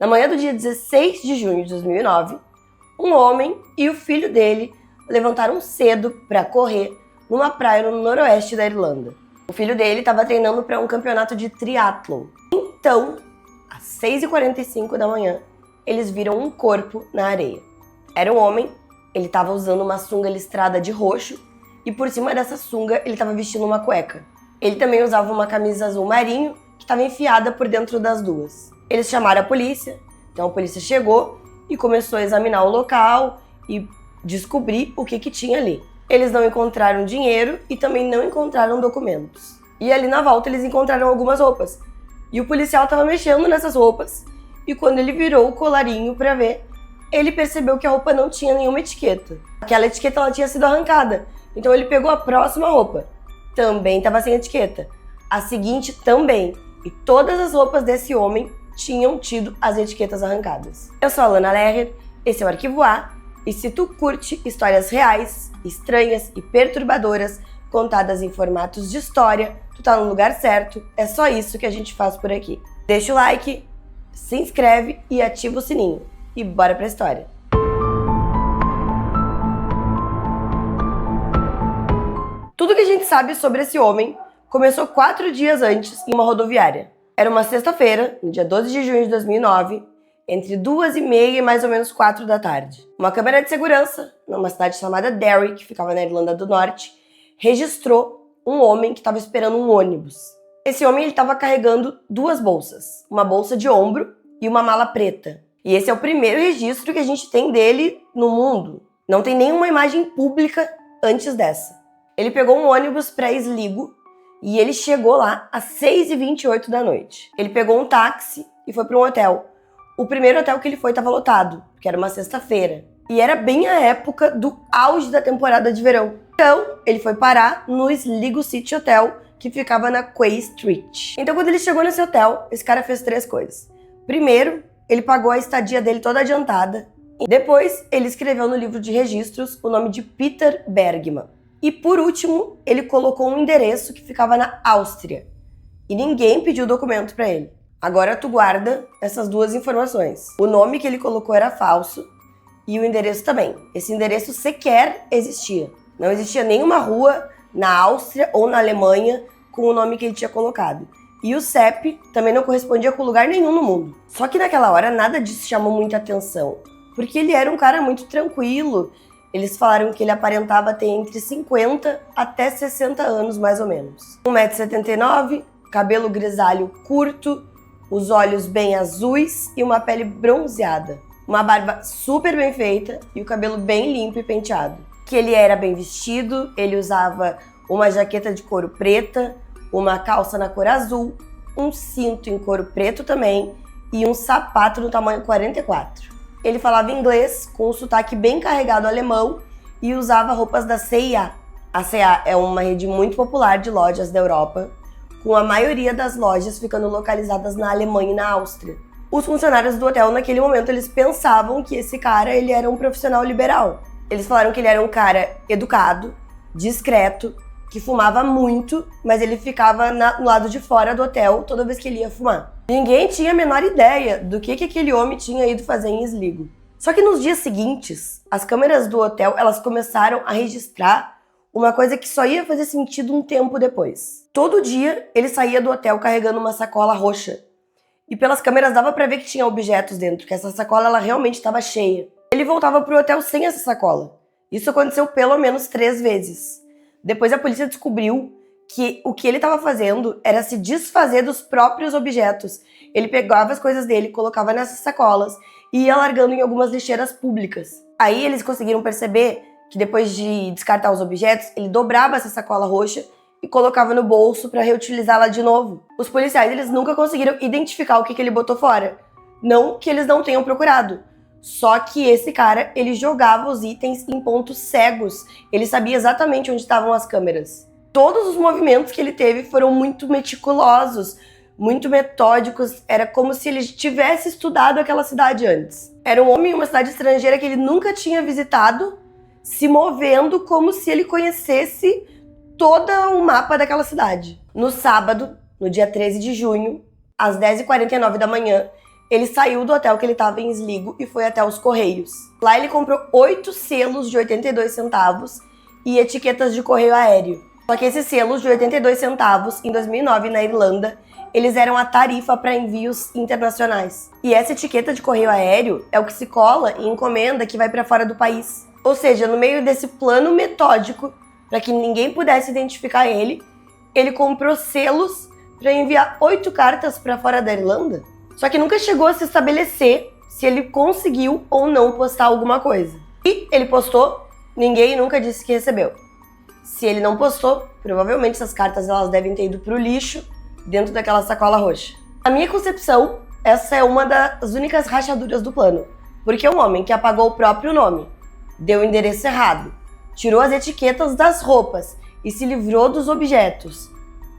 Na manhã do dia 16 de junho de 2009, um homem e o filho dele levantaram cedo para correr numa praia no noroeste da Irlanda. O filho dele estava treinando para um campeonato de triatlon. Então, às 6h45 da manhã, eles viram um corpo na areia. Era um homem, ele estava usando uma sunga listrada de roxo e por cima dessa sunga ele estava vestindo uma cueca. Ele também usava uma camisa azul marinho que estava enfiada por dentro das duas. Eles chamaram a polícia, então a polícia chegou e começou a examinar o local e descobrir o que tinha ali. Eles não encontraram dinheiro e também não encontraram documentos. E ali na volta eles encontraram algumas roupas. E o policial estava mexendo nessas roupas e quando ele virou o colarinho para ver, ele percebeu que a roupa não tinha nenhuma etiqueta. Aquela etiqueta ela tinha sido arrancada. Então ele pegou a próxima roupa. Também estava sem etiqueta. A seguinte também. E todas as roupas desse homem tinham tido as etiquetas arrancadas. Eu sou a Lana Lerrer, esse é o Arquivo A, e se tu curte histórias reais, estranhas e perturbadoras, contadas em formatos de história, tu tá no lugar certo, é só isso que a gente faz por aqui. Deixa o like, se inscreve e ativa o sininho. E bora pra história! Tudo que a gente sabe sobre esse homem começou 4 dias antes em uma rodoviária. Era uma sexta-feira, no dia 12 de junho de 2009, entre 2h30 e mais ou menos 4 da tarde. Uma câmera de segurança, numa cidade chamada Derry, que ficava na Irlanda do Norte, registrou um homem que estava esperando um ônibus. Esse homem estava carregando 2 bolsas, uma bolsa de ombro e uma mala preta. E esse é o primeiro registro que a gente tem dele no mundo. Não tem nenhuma imagem pública antes dessa. Ele pegou um ônibus para Sligo e ele chegou lá às 6h28 da noite. Ele pegou um táxi e foi para um hotel. O primeiro hotel que ele foi estava lotado, porque era uma sexta-feira. E era bem a época do auge da temporada de verão. Então, ele foi parar no Sligo City Hotel, que ficava na Quay Street. Então, quando ele chegou nesse hotel, esse cara fez 3 coisas. Primeiro, ele pagou a estadia dele toda adiantada. E depois, ele escreveu no livro de registros o nome de Peter Bergman. E por último, ele colocou um endereço que ficava na Áustria. E ninguém pediu documento para ele. Agora tu guarda essas 2 informações. O nome que ele colocou era falso e o endereço também. Esse endereço sequer existia. Não existia nenhuma rua na Áustria ou na Alemanha com o nome que ele tinha colocado. E o CEP também não correspondia com lugar nenhum no mundo. Só que naquela hora nada disso chamou muita atenção, porque ele era um cara muito tranquilo. Eles falaram que ele aparentava ter entre 50 até 60 anos, mais ou menos. 1,79 m, cabelo grisalho curto, os olhos bem azuis e uma pele bronzeada. Uma barba super bem feita e o cabelo bem limpo e penteado. Que ele era bem vestido, ele usava uma jaqueta de couro preta, uma calça na cor azul, um cinto em couro preto também e um sapato no tamanho 44. Ele falava inglês com um sotaque bem carregado alemão e usava roupas da C&A. A C&A é uma rede muito popular de lojas da Europa, com a maioria das lojas ficando localizadas na Alemanha e na Áustria. Os funcionários do hotel, naquele momento, eles pensavam que esse cara ele era um profissional liberal. Eles falaram que ele era um cara educado, discreto, que fumava muito, mas ele ficava no lado de fora do hotel toda vez que ele ia fumar. Ninguém tinha a menor ideia do que aquele homem tinha ido fazer em Sligo. Só que nos dias seguintes, as câmeras do hotel elas começaram a registrar uma coisa que só ia fazer sentido um tempo depois. Todo dia ele saía do hotel carregando uma sacola roxa. E pelas câmeras dava pra ver que tinha objetos dentro, que essa sacola ela realmente estava cheia. Ele voltava pro hotel sem essa sacola. Isso aconteceu pelo menos 3 vezes. Depois a polícia descobriu que o que ele estava fazendo era se desfazer dos próprios objetos. Ele pegava as coisas dele, colocava nessas sacolas e ia largando em algumas lixeiras públicas. Aí eles conseguiram perceber que depois de descartar os objetos, ele dobrava essa sacola roxa e colocava no bolso para reutilizá-la de novo. Os policiais eles nunca conseguiram identificar o que ele botou fora. Não que eles não tenham procurado. Só que esse cara, ele jogava os itens em pontos cegos. Ele sabia exatamente onde estavam as câmeras. Todos os movimentos que ele teve foram muito meticulosos, muito metódicos. Era como se ele tivesse estudado aquela cidade antes. Era um homem em uma cidade estrangeira que ele nunca tinha visitado, se movendo como se ele conhecesse todo o mapa daquela cidade. No sábado, no dia 13 de junho, às 10h49 da manhã, ele saiu do hotel que ele estava em Sligo e foi até os Correios. Lá ele comprou 8 selos de 82 centavos e etiquetas de correio aéreo. Só que esses selos de 82 centavos, em 2009, na Irlanda, eles eram a tarifa para envios internacionais. E essa etiqueta de correio aéreo é o que se cola em encomenda que vai para fora do país. Ou seja, no meio desse plano metódico, para que ninguém pudesse identificar ele comprou selos para enviar 8 cartas para fora da Irlanda. Só que nunca chegou a se estabelecer se ele conseguiu ou não postar alguma coisa. E ele postou, ninguém nunca disse que recebeu. Se ele não postou, provavelmente essas cartas elas devem ter ido pro lixo dentro daquela sacola roxa. Na minha concepção, essa é uma das únicas rachaduras do plano. Porque um homem que apagou o próprio nome, deu o endereço errado, tirou as etiquetas das roupas e se livrou dos objetos,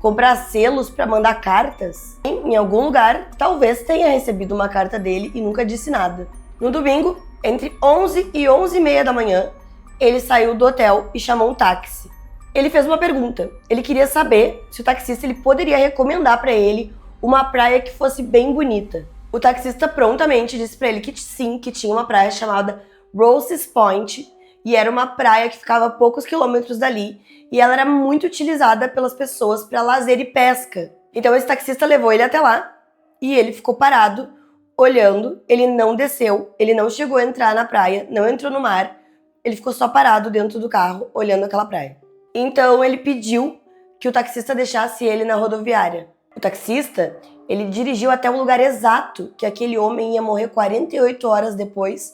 comprar selos para mandar cartas, em algum lugar, talvez tenha recebido uma carta dele e nunca disse nada. No domingo, entre 11 e 11h30 da manhã, ele saiu do hotel e chamou um táxi. Ele fez uma pergunta. Ele queria saber se o taxista ele poderia recomendar para ele uma praia que fosse bem bonita. O taxista prontamente disse para ele que sim, que tinha uma praia chamada Roses Point, e era uma praia que ficava a poucos quilômetros dali, e ela era muito utilizada pelas pessoas para lazer e pesca. Então esse taxista levou ele até lá, e ele ficou parado, olhando, ele não desceu, ele não chegou a entrar na praia, não entrou no mar, ele ficou só parado dentro do carro, olhando aquela praia. Então ele pediu que o taxista deixasse ele na rodoviária. O taxista, ele dirigiu até o lugar exato que aquele homem ia morrer 48 horas depois,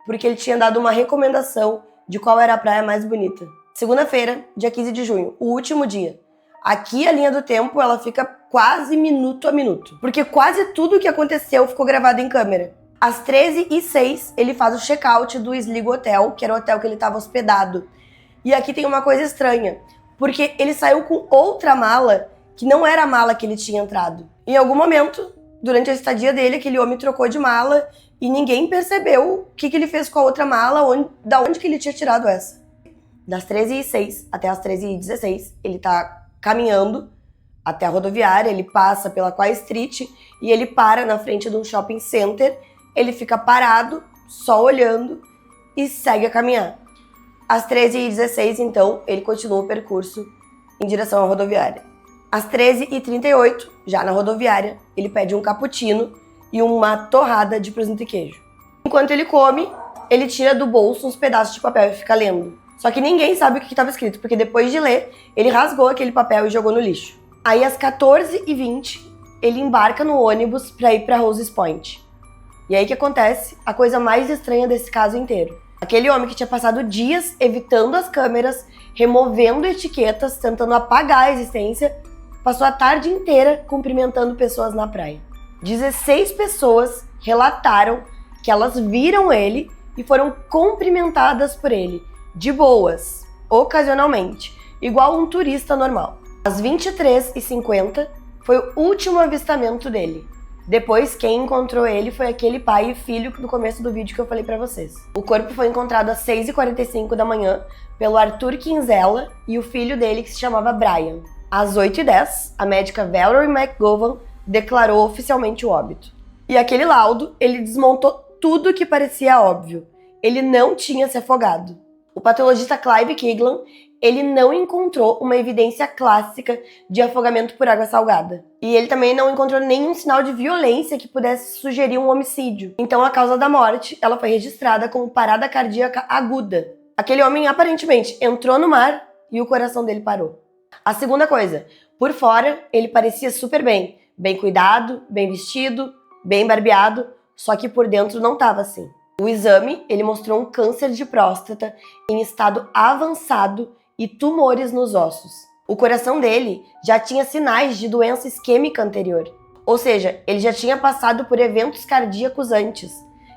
porque ele tinha dado uma recomendação de qual era a praia mais bonita. Segunda-feira, dia 15 de junho, o último dia. Aqui a linha do tempo ela fica quase minuto a minuto, porque quase tudo o que aconteceu ficou gravado em câmera. Às 13h06, ele faz o check-out do Sligo Hotel, que era o hotel que ele estava hospedado. E aqui tem uma coisa estranha, porque ele saiu com outra mala que não era a mala que ele tinha entrado. Em algum momento, durante a estadia dele, aquele homem trocou de mala e ninguém percebeu o que ele fez com a outra mala, da onde que ele tinha tirado essa. Das 13h06 até as 13h16, ele tá caminhando até a rodoviária, ele passa pela Quay Street e ele para na frente de um shopping center, ele fica parado, só olhando e segue a caminhar. Às 13h16, então, ele continua o percurso em direção à rodoviária. Às 13h38, já na rodoviária, ele pede um cappuccino e uma torrada de presunto e queijo. Enquanto ele come, ele tira do bolso uns pedaços de papel e fica lendo. Só que ninguém sabe o que estava escrito, porque depois de ler, ele rasgou aquele papel e jogou no lixo. Aí às 14h20, ele embarca no ônibus para ir para Roses Point. E aí que acontece a coisa mais estranha desse caso inteiro. Aquele homem que tinha passado dias evitando as câmeras, removendo etiquetas, tentando apagar a existência, passou a tarde inteira cumprimentando pessoas na praia. 16 pessoas relataram que elas viram ele e foram cumprimentadas por ele, de boas, ocasionalmente, igual um turista normal. Às 23h50 foi o último avistamento dele. Depois, quem encontrou ele foi aquele pai e filho do começo do vídeo que eu falei pra vocês. O corpo foi encontrado às 6h45 da manhã pelo Arthur Kinsella e o filho dele, que se chamava Brian. Às 8h10, a médica Valerie McGowan declarou oficialmente o óbito. E aquele laudo, ele desmontou tudo que parecia óbvio. Ele não tinha se afogado. O patologista Clive Kiglan, ele não encontrou uma evidência clássica de afogamento por água salgada. E ele também não encontrou nenhum sinal de violência que pudesse sugerir um homicídio. Então a causa da morte, ela foi registrada como parada cardíaca aguda. Aquele homem aparentemente entrou no mar e o coração dele parou. A segunda coisa, por fora ele parecia super bem cuidado, bem vestido, bem barbeado, só que por dentro não estava assim. O exame, ele mostrou um câncer de próstata em estado avançado e tumores nos ossos. O coração dele já tinha sinais de doença isquêmica anterior. Ou seja, ele já tinha passado por eventos cardíacos antes.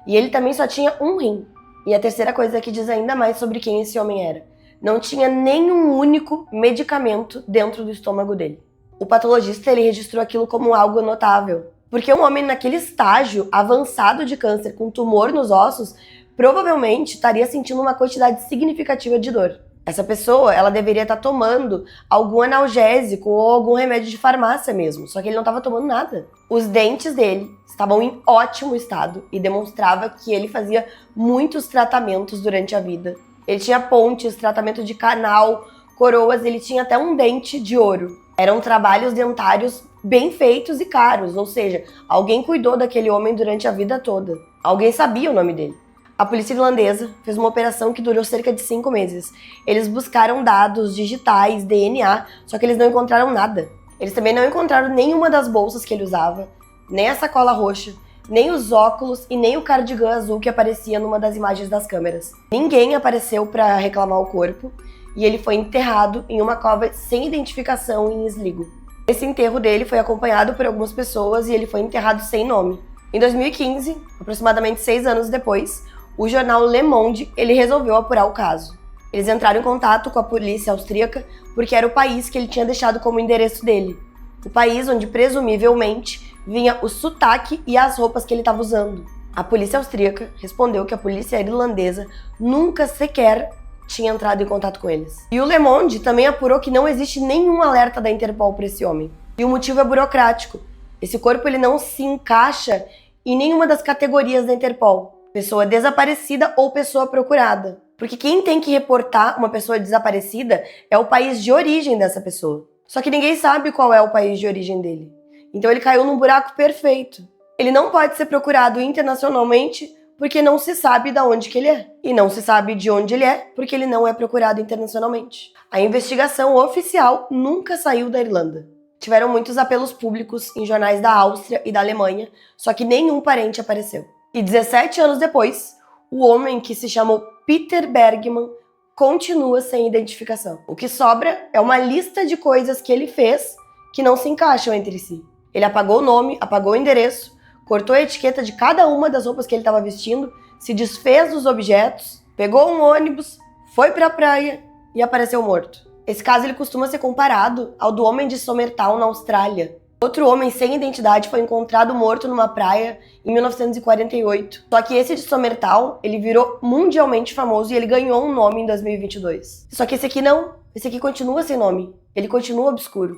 E ele também só tinha um rim. E a terceira coisa que diz ainda mais sobre quem esse homem era. Não tinha nenhum único medicamento dentro do estômago dele. O patologista, ele registrou aquilo como algo notável. Porque um homem naquele estágio avançado de câncer com tumor nos ossos provavelmente estaria sentindo uma quantidade significativa de dor. Essa pessoa, ela deveria estar tomando algum analgésico ou algum remédio de farmácia mesmo, só que ele não estava tomando nada. Os dentes dele estavam em ótimo estado e demonstrava que ele fazia muitos tratamentos durante a vida. Ele tinha pontes, tratamento de canal, coroas, ele tinha até um dente de ouro. Eram trabalhos dentários bem feitos e caros, ou seja, alguém cuidou daquele homem durante a vida toda. Alguém sabia o nome dele. A polícia irlandesa fez uma operação que durou cerca de 5 meses. Eles buscaram dados digitais, DNA, só que eles não encontraram nada. Eles também não encontraram nenhuma das bolsas que ele usava, nem a sacola roxa, nem os óculos e nem o cardigan azul que aparecia numa das imagens das câmeras. Ninguém apareceu para reclamar o corpo e ele foi enterrado em uma cova sem identificação em Sligo. Esse enterro dele foi acompanhado por algumas pessoas e ele foi enterrado sem nome. Em 2015, aproximadamente 6 anos depois, o jornal Le Monde ele resolveu apurar o caso. Eles entraram em contato com a polícia austríaca porque era o país que ele tinha deixado como endereço dele. O país onde, presumivelmente, vinha o sotaque e as roupas que ele estava usando. A polícia austríaca respondeu que a polícia irlandesa nunca sequer tinha entrado em contato com eles. E o Le Monde também apurou que não existe nenhum alerta da Interpol para esse homem. E o motivo é burocrático. Esse corpo ele não se encaixa em nenhuma das categorias da Interpol. Pessoa desaparecida ou pessoa procurada. Porque quem tem que reportar uma pessoa desaparecida é o país de origem dessa pessoa. Só que ninguém sabe qual é o país de origem dele. Então ele caiu num buraco perfeito. Ele não pode ser procurado internacionalmente porque não se sabe de onde que ele é. E não se sabe de onde ele é porque ele não é procurado internacionalmente. A investigação oficial nunca saiu da Irlanda. Tiveram muitos apelos públicos em jornais da Áustria e da Alemanha, só que nenhum parente apareceu. E 17 anos depois, o homem que se chamou Peter Bergman continua sem identificação. O que sobra é uma lista de coisas que ele fez que não se encaixam entre si. Ele apagou o nome, apagou o endereço, cortou a etiqueta de cada uma das roupas que ele estava vestindo, se desfez dos objetos, pegou um ônibus, foi para a praia e apareceu morto. Esse caso ele costuma ser comparado ao do homem de Somertown, na Austrália. Outro homem sem identidade foi encontrado morto numa praia em 1948. Só que esse de Somertown, ele virou mundialmente famoso e ele ganhou um nome em 2022. Só que esse aqui não. Esse aqui continua sem nome. Ele continua obscuro.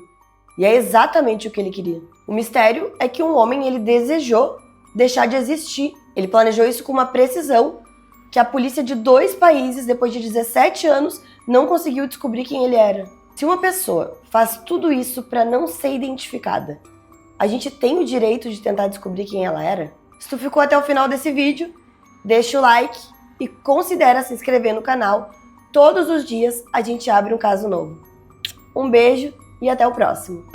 E é exatamente o que ele queria. O mistério é que um homem ele desejou deixar de existir. Ele planejou isso com uma precisão que a polícia de 2 países, depois de 17 anos, não conseguiu descobrir quem ele era. Se uma pessoa faz tudo isso para não ser identificada, a gente tem o direito de tentar descobrir quem ela era? Se tu ficou até o final desse vídeo, deixa o like e considera se inscrever no canal. Todos os dias a gente abre um caso novo. Um beijo e até o próximo.